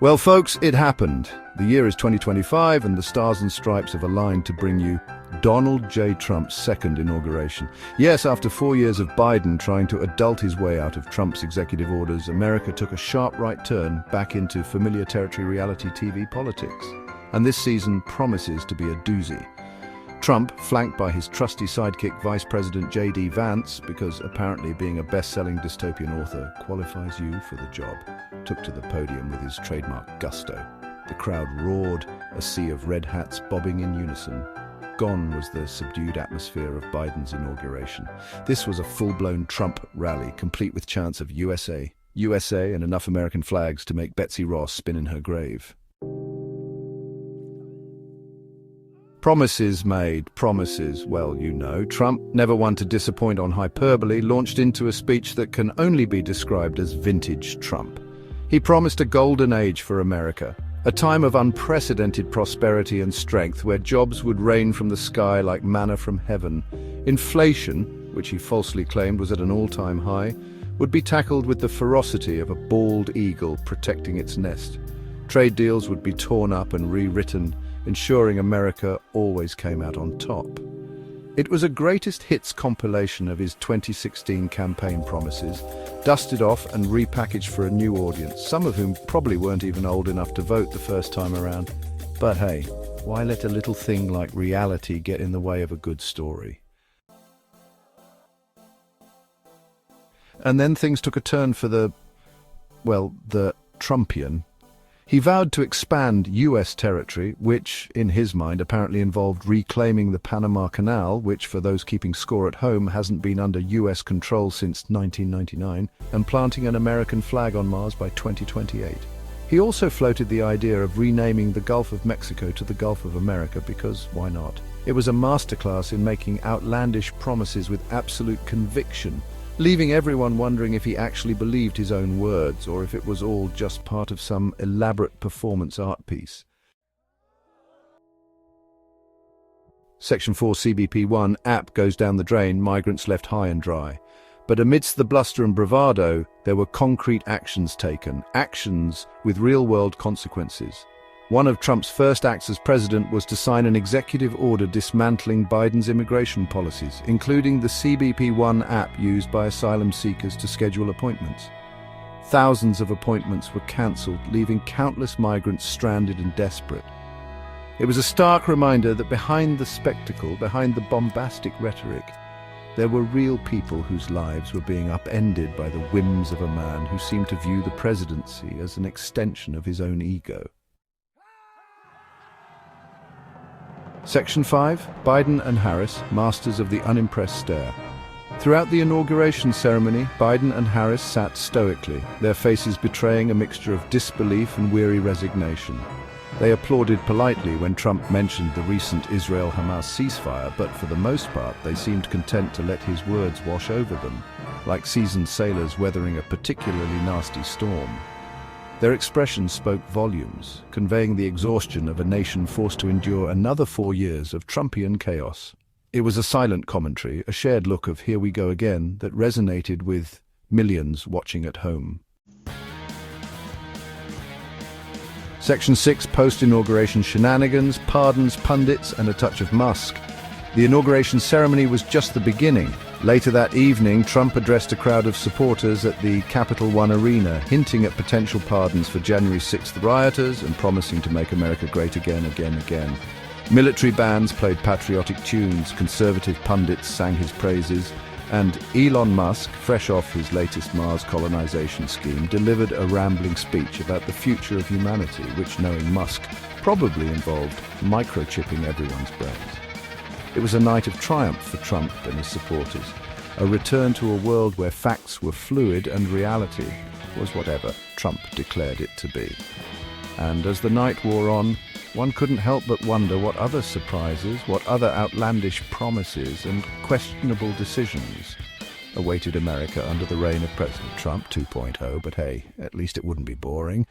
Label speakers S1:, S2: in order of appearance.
S1: Well, folks, it happened. The year is 2025 and the stars and stripes have aligned to bring you Donald J. Trump's second inauguration. Yes, after 4 years of Biden trying to adult his way out of Trump's executive orders, America took a sharp right turn back into familiar territory reality TV politics. And this season promises to be a doozy. Trump, flanked by his trusty sidekick Vice President J.D. Vance, because apparently being a best-selling dystopian author qualifies you for the job, took to the podium with his trademark gusto. The crowd roared, a sea of red hats bobbing in unison. Gone was the subdued atmosphere of Biden's inauguration. This was a full-blown Trump rally, complete with chants of USA, USA, and enough American flags to make Betsy Ross spin in her grave. Promises made, promises, well, you know. Trump, never one to disappoint on hyperbole, launched into a speech that can only be described as vintage Trump. He promised a golden age for America, a time of unprecedented prosperity and strength where jobs would rain from the sky like manna from heaven. Inflation, which he falsely claimed was at an all-time high, would be tackled with the ferocity of a bald eagle protecting its nest. Trade deals would be torn up and rewritten, ensuring America always came out on top. It was a greatest hits compilation of his 2016 campaign promises, dusted off and repackaged for a new audience, some of whom probably weren't even old enough to vote the first time around. But hey, why let a little thing like reality get in the way of a good story? And then things took a turn for the Trumpian. He vowed to expand US territory, which, in his mind, apparently involved reclaiming the Panama Canal, which, for those keeping score at home, hasn't been under US control since 1999, and planting an American flag on Mars by 2028. He also floated the idea of renaming the Gulf of Mexico to the Gulf of America because, why not? It was a masterclass in making outlandish promises with absolute conviction, leaving everyone wondering if he actually believed his own words or if it was all just part of some elaborate performance art piece. Section 4 CBP-1 app goes down the drain, migrants left high and dry. But amidst the bluster and bravado, there were concrete actions taken, actions with real-world consequences. One of Trump's first acts as president was to sign an executive order dismantling Biden's immigration policies, including the CBP-1 app used by asylum seekers to schedule appointments. Thousands of appointments were cancelled, leaving countless migrants stranded and desperate. It was a stark reminder that behind the spectacle, behind the bombastic rhetoric, there were real people whose lives were being upended by the whims of a man who seemed to view the presidency as an extension of his own ego. Section 5, Biden and Harris, masters of the unimpressed stare. Throughout the inauguration ceremony, Biden and Harris sat stoically, their faces betraying a mixture of disbelief and weary resignation. They applauded politely when Trump mentioned the recent Israel-Hamas ceasefire, but for the most part they seemed content to let his words wash over them, like seasoned sailors weathering a particularly nasty storm. Their expressions spoke volumes, conveying the exhaustion of a nation forced to endure another 4 years of Trumpian chaos. It was a silent commentary, a shared look of "here we go again" that resonated with millions watching at home. Section 6, post-inauguration shenanigans, pardons, pundits, and a touch of Musk. The inauguration ceremony was just the beginning. Later that evening, Trump addressed a crowd of supporters at the Capital One Arena, hinting at potential pardons for January 6th rioters and promising to make America great again, again, again. Military bands played patriotic tunes, conservative pundits sang his praises, and Elon Musk, fresh off his latest Mars colonization scheme, delivered a rambling speech about the future of humanity, which, knowing Musk, probably involved microchipping everyone's brains. It was a night of triumph for Trump and his supporters, a return to a world where facts were fluid and reality was whatever Trump declared it to be. And as the night wore on, one couldn't help but wonder what other surprises, what other outlandish promises and questionable decisions awaited America under the reign of President Trump 2.0, but hey, at least it wouldn't be boring.